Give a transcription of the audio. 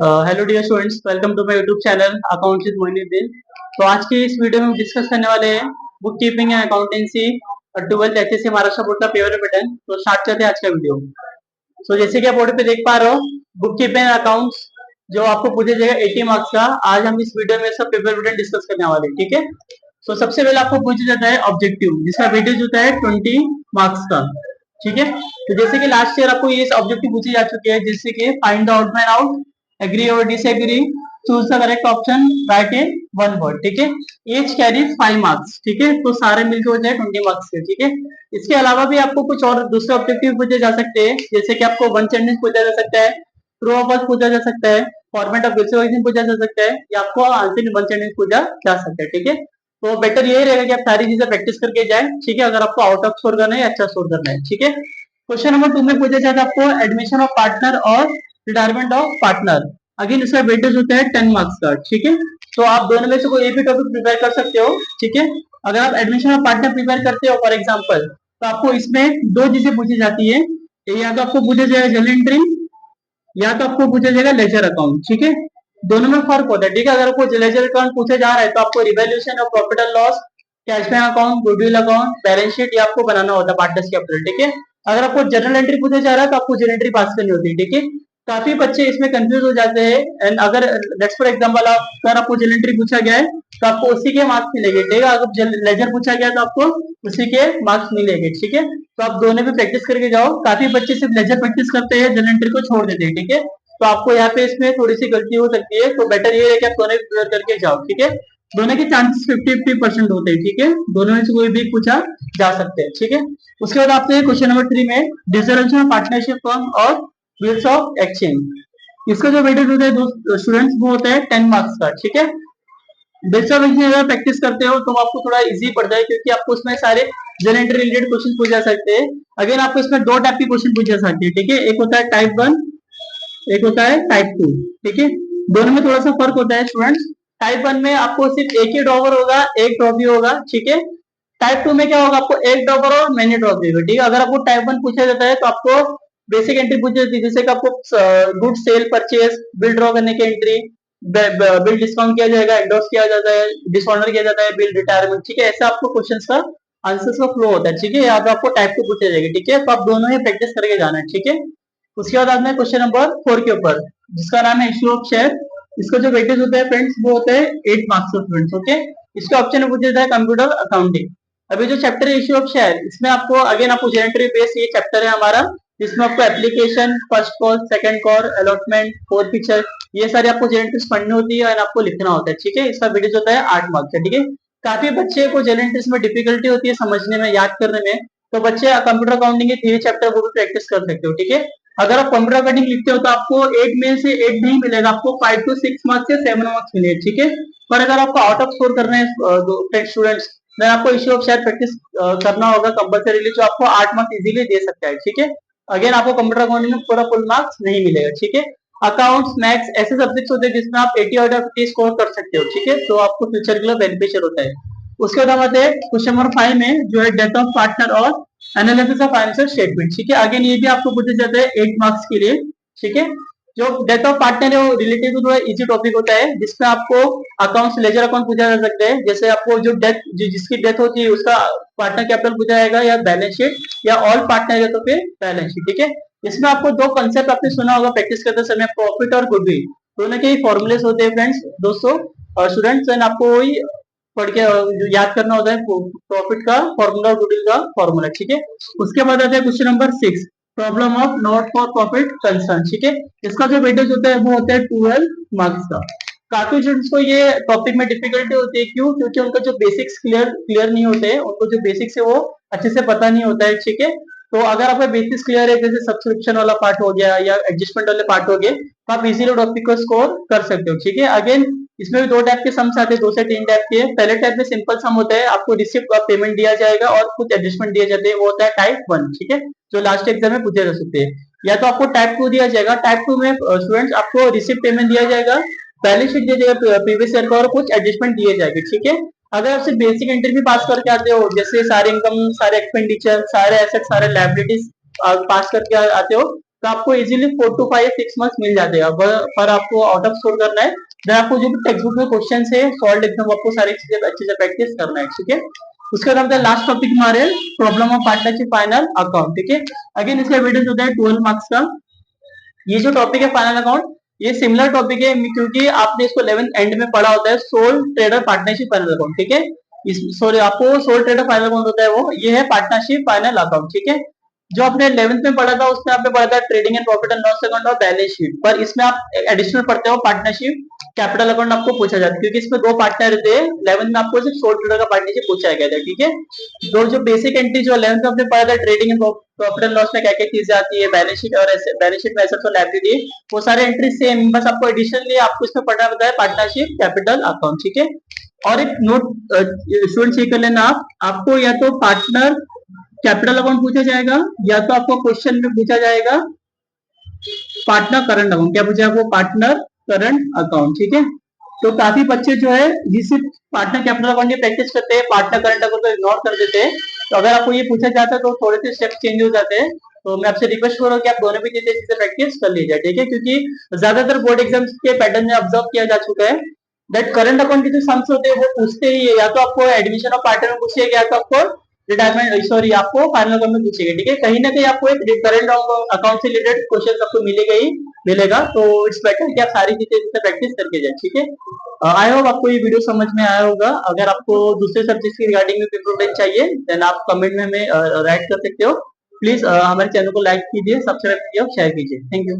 Hello dear students, welcome to my YouTube channel accounts with Moinuddin. तो आज की इस वीडियो में हम डिस्कस करने वाले हैं बुक कीपिंग एंड अकाउंटेंसी और 12th एचएससी महाराष्ट्र बोर्ड का पेपर पैटर्न। तो स्टार्ट करते हैं आज का वीडियो। तो जैसे कि आप बोर्ड पे देख पा रहे हो, बुक कीपिंग एंड अकाउंट्स जो आपको पूछा जाएगा 80 मार्क्स का। आज हम इस वीडियो में सब पेपर पैटर्न डिस्कस करने वाले हैं, ठीक है। तो सबसे पहले आपको पूछा जाता है ऑब्जेक्टिव, जिसका वेटेज होता है 20 मार्क्स का, ठीक है। तो जैसे कि लास्ट ईयर आपको ये ऑब्जेक्टिव पूछे जा चुके हैं, जैसे कि find the outline out, agree और disagree, choose the correct option, right in one word, ठीक है। ईच कैरी 5 मार्क्स, ठीक है। तो सारे मिलकर हो जाए 20 मार्क्स के, ठीक है। इसके अलावा भी आपको कुछ और दूसरे ऑब्जेक्टिव पूछे जा सकते हैं, जैसे कि आपको वन सेंटेंस पूछा जा सकता है, ट्रू और फॉल्स पूछा जा सकता है, फॉर्मेट ऑफ क्वेश्चन पूछा जा सकता है, या आपको आंसर इन वन सेंटेंस पूछा जा सकता है, ठीक है। तो बेटर ये रहेगा कि आप सारी चीजें प्रैक्टिस करके जाए, ठीक है, अगर आपको आउट ऑफ स्कोर करना है, अच्छा स्कोर करना है, ठीक है। क्वेश्चन नंबर 2 में पूछा जाता है आपको एडमिशन ऑफ पार्टनर और रिटायरमेंट ऑफ पार्टनर। अगेन इसका वेटेज होता है 10 मार्क्स का, ठीक है। तो आप दोनों में से कोई एक भी टॉपिक प्रिपेयर कर सकते हो, ठीक है। अगर आप एडमिशन ऑफ पार्टनर प्रिपेयर करते हो फॉर एग्जांपल, तो आपको इसमें दो चीजें पूछी जाती है, या तो आपको पूछा जाएगा जर्नल एंट्री, या तो आपको पूछा जाएगा लेजर अकाउंट, ठीक है। दोनों में फर्क होता है, ठीक है। अगर आपको लेजर अकाउंट पूछा जा रहा है तो आपको revaluation of profit and loss, cash bank account, goodwill account, balance sheet, ये आपको बनाना होता है पार्टनर्स कैपिटल, ठीक है। अगर आपको जर्नल एंट्री पूछा जा रहा है तो आपको जर्नल एंट्री पास करनी होती है, ठीक है। काफी बच्चे इसमें कंफ्यूज हो जाते हैं। एंड अगर लेट्स फॉर एग्जांपल अगर आपको जर्नल एंट्री पूछा गया है तो आपको उसी के मार्क्स मिलेंगे, ठीक है। अगर लेजर पूछा गया तो आपको उसी के मार्क्स मिलेंगे, ठीक है। तो आप दोनों भी प्रैक्टिस करके जाओ। काफी बच्चे सिर्फ लेजर प्रैक्टिस करते हैं, जर्नल एंट्री को छोड़ देते हैं, ठीक है। तो आपको यहाँ पे इसमें थोड़ी सी गलती हो सकती है, तो बेटर ये है कि आप दोनों क्लियर करके जाओ, ठीक है। दोनों के चांसेस 50-50% होते हैं, ठीक है। दोनों में से कोई भी पूछा जा सकते हैं, ठीक है। उसके बाद आपसे क्वेश्चन नंबर 3 में डिसोल्यूशन ऑफ पार्टनरशिप फर्म और व्हील्स ऑफ एक्सचेंज, इसका जो वेटेज होता है दो स्टूडेंट्स वो होता है 10 मार्क्स का, ठीक है। बेस्ट ऑफ एक्सचेंज अगर प्रैक्टिस करते हो तो आपको थोड़ा इजी पड़ जाए, क्योंकि आपको उसमें सारे जनरेटर रिलेटेड क्वेश्चन पूछ जा सकते हैं। अगर आपको इसमें दो टाइप के क्वेश्चन पूछ जा सकते हैं, ठीक है। एक होता है टाइप 1, एक होता है टाइप 2, ठीक है। दोनों में थोड़ा सा फर्क होता है स्टूडेंट्स। टाइप 1 में आपको सिर्फ एक ही ड्रॉवर होगा, एक ड्रॉप भी होगा, ठीक है। टाइप 2 में क्या होगा, आपको एक ड्रॉपर और मैनी ड्रॉप भी होगा, ठीक है। अगर आपको टाइप 1 पूछा जाता है तो आपको बेसिक एंट्री पूछी जाती है, जैसे कि आपको good cell purchase, bill draw करने की एंट्री, बिल डिस्काउंट किया जाएगा, एंडोर्स किया जाता है, डिसऑनर किया जाता है, बिल रिटायरमेंट, ठीक है। ऐसा आपको क्वेश्चन का आंसर का फ्लो होता है, ठीक है। यहाँ पे आपको टाइप 2 पूछा जाएगा, ठीक है। तो आप दोनों ही प्रैक्टिस करके जाना है, ठीक है। उसके बाद आता है क्वेश्चन नंबर 4 के ऊपर, जिसका नाम है इश्यू ऑफ शेयर। इसका जो वेटेज होता है फ्रेंड्स वो होता है 8 मार्क्स ऑफ फ्रेंड्स, ओके। इसका ऑप्शन में पूछा जाता है कंप्यूटर अकाउंटिंग। अभी जो चैप्टर है इश्यू ऑफ शेयर, इसमें आपको अगेन आपको जेनेटरी बेस ये चैप्टर है हमारा, जिसमें आपको application, first call, second call, allotment, four feature, ये सारी आपको जेनेटरीज पढ़नी होती है और आपको लिखना होता है, ठीक है। इसका वेटेज होता है 8 मार्क्स का, ठीक है। काफी बच्चे को जेनेटरीज में डिफिकल्टी होती है समझने में, याद करने में, तो बच्चे कंप्यूटर अकाउंटिंग के 3 चैप्टर वो भी प्रैक्टिस कर सकते हो, ठीक है। अगर आप कंप्यूटर अकाउंटिंग लिखते हो तो आपको 8 में से 8 नहीं मिलेगा, आपको 5 to 6 मार्क्स या 7 मार्क्स मिलेंगे, ठीक है। पर अगर आपको आउट ऑफ स्कोर करना है स्टूडेंट्स, देन आपको इश्यू ऑफ शेयर प्रैक्टिस करना होगा कंपलसरीली, जो आपको 8 मार्क्स इजीली दे सकता है, ठीक है। अगेन आपको कंप्यूटर अकाउंटिंग में पूरा फुल मार्क्स नहीं मिलेगा, ठीक है। अकाउंट्स, मैथ्स ऐसे सब्जेक्ट्स होते हैं जिसमें आप 80 आउट ऑफ 80 स्कोर कर सकते हो, ठीक है। तो आपको फ्यूचर के लिए बेनिफिशियल होता है। उसके बाद आते हैं क्वेश्चन नंबर 5 में, जो है डेथ ऑफ पार्टनर और एनालिसिस ऑफ फाइनेंशियल स्टेटमेंट, ठीक है। अगेन ये भी आपको पूछा जाता है 8 मार्क्स के लिए, ठीक है। जो डेथ ऑफ पार्टनर है वो रिलेटिव थोड़ा इजी टॉपिक होता है, जिसमें आपको अकाउंट्स, लेजर अकाउंट पूछा जा सकता है। जैसे आपको जो डेथ जिसकी डेथ होती है उसका पार्टनर कैपिटल पूछा जाएगा, या बैलेंस शीट, या ऑल पार्टनर है तो फिर बैलेंस शीट, ठीक है। इसमें आपको दो कंसेप्ट आपने सुना होगा प्रैक्टिस करते समय, प्रॉफिट और गुडविल, दोनों के फॉर्मुलेस होते हैं फ्रेंड्स दोस्तों और स्टूडेंट्स, एंड आपको वही पढ़ के जो याद करना होता है प्रॉफिट का फॉर्मूला और गुडविल का फॉर्मूला, ठीक है। उसके बाद आता है question number 6, problem of not for profit concern, ठीक है। इसका जो वेटेज होता है वो होता है 12 मार्क्स का। काफी स्टूडेंट्स को ये टॉपिक में डिफिकल्टी होती है, क्यों? क्योंकि उनका जो बेसिक्स क्लियर नहीं होते हैं, उनको जो बेसिक्स है वो अच्छे से पता नहीं होता है, ठीक है। तो अगर आपका बेसिक्स क्लियर है, जैसे सब्सक्रिप्शन वाला पार्ट हो गया या एडजस्टमेंट वाले पार्ट हो गए, तो आप इजीली टॉपिक को स्कोर कर सकते हो, ठीक है। अगेन इसमें भी दो टाइप के सम्स आते हैं, 2 से 3 टाइप के। पहले टाइप में सिंपल सम होता है, आपको रिसिप्ट ऑफ पेमेंट दिया जाएगा और कुछ एडजस्टमेंट दिए जाते हैं, वो होता है टाइप 1, ठीक है, जो लास्ट एग्जाम में पूछे जा सकते हैं। या तो आपको टाइप 2 दिया जाएगा। टाइप 2 में स्टूडेंट्स आपको रिसिप्ट पेमेंट दिया जाएगा, बैलेंस शीट दिया जाएगा प्रीवियस ईयर का, और कुछ एडजस्टमेंट दिए जाएंगे, ठीक है। अगर आप सिर्फ बेसिक एंट्री भी पास करके आते हो, जैसे सारे इनकम, सारे एक्सपेंडिचर, सारे एसेट, सारे लायबिलिटीज पास करके आते हो, तो आपको इजीली 4 to 5 6 मंथ मिल जाते हैं। पर आपको आउट ऑफ स्कोर करना है, देन आपको जो भी टेक्स्ट बुक में क्वेश्चन है सॉल्व एकदम आपको सारी चीजें अच्छे से प्रैक्टिस करना है, ठीक है। उसके बाद लास्ट टॉपिक हमारे problem of partnership final account, ठीक है। अगेन इसका एविडेंस होता है 12 मार्क्स का। ये जो टॉपिक है फाइनल अकाउंट, ये सिमिलर टॉपिक है क्योंकि आपने इसको 11th एंड में पढ़ा होता है, soul trader partnership final account, ठीक है। सॉरी, आपको सोल ट्रेडर फाइनल अकाउंट होता है वो, ये है पार्टनरशिप फाइनल अकाउंट, ठीक है। जो आपने 11th में पढ़ा था उसमें आपने पढ़ा था trading and profit and loss account और बैलेंस शीट, पर इसमें आप एडिशनल पढ़ते हो पार्टनरशिप कैपिटल अकाउंट आपको पूछा जाता है, क्योंकि इसमें 2 पार्टनर थे। 11th में आपको सिर्फ सोल ट्रेडर का पार्टनरशिप पूछा गया था, ठीक है। दो जो बेसिक एंट्री जो 11th में आपने पढ़ा था trading and profit and loss में क्या क्या चीजें आती है, बैलेंस शीट और बैलेंस शीट में एसेट्स और लायबिलिटी, वो सारे एंट्री सेम, बस आपको एडिशनली आपको इसमें पढ़ना होता है पार्टनरशिप कैपिटल अकाउंट, ठीक है। और एक नोट स्टूडेंट चेक कर लेना, आप आपको या तो पार्टनर कैपिटल अकाउंट पूछा जाएगा, या तो आपको क्वेश्चन में पूछा जाएगा पार्टनर करंट अकाउंट। क्या पूछा आपको? पार्टनर करंट अकाउंट, ठीक है। तो काफी बच्चे जो है जिस पार्टनर कैपिटल अकाउंट की प्रैक्टिस करते हैं, पार्टनर करंट अकाउंट को इग्नोर कर देते हैं। तो अगर आपको ये पूछा जाता है तो थोड़े से स्टेप चेंज हो जाते हैं। तो मैं आपसे रिक्वेस्ट कर रहा हूँ कि आप दोनों भी चीजें प्रैक्टिस कर लीजिए, ठीक है। क्योंकि ज्यादातर बोर्ड एग्जाम्स के पैटर्न में ऑब्जर्व किया जा चुका है दैट करंट अकाउंट के जो सम्स होते हैं वो पूछते ही है, या तो आपको एडमिशन ऑफ पार्टनर में पूछेगा, या तो आपको रिटायरमेंट सॉरी आपको फाइनल अकाउंट में पूछेगा, ठीक है। कहीं ना कहीं आपको एक करंट अकाउंट से रिलेटेड क्वेश्चन आपको मिलेगा ही मिलेगा। तो इट्स बेटर कि आप सारी चीजें प्रैक्टिस करके जाए, ठीक है। आई होप आपको ये वीडियो समझ में आया होगा। अगर आपको दूसरे सब्जेक्ट की रिगार्डिंग में इम्प्रूवमेंट चाहिए देन आप कमेंट में हमें राइट कर सकते हो। प्लीज हमारे चैनल को लाइक कीजिए, सब्सक्राइब कीजिए और शेयर कीजिए। Thank you.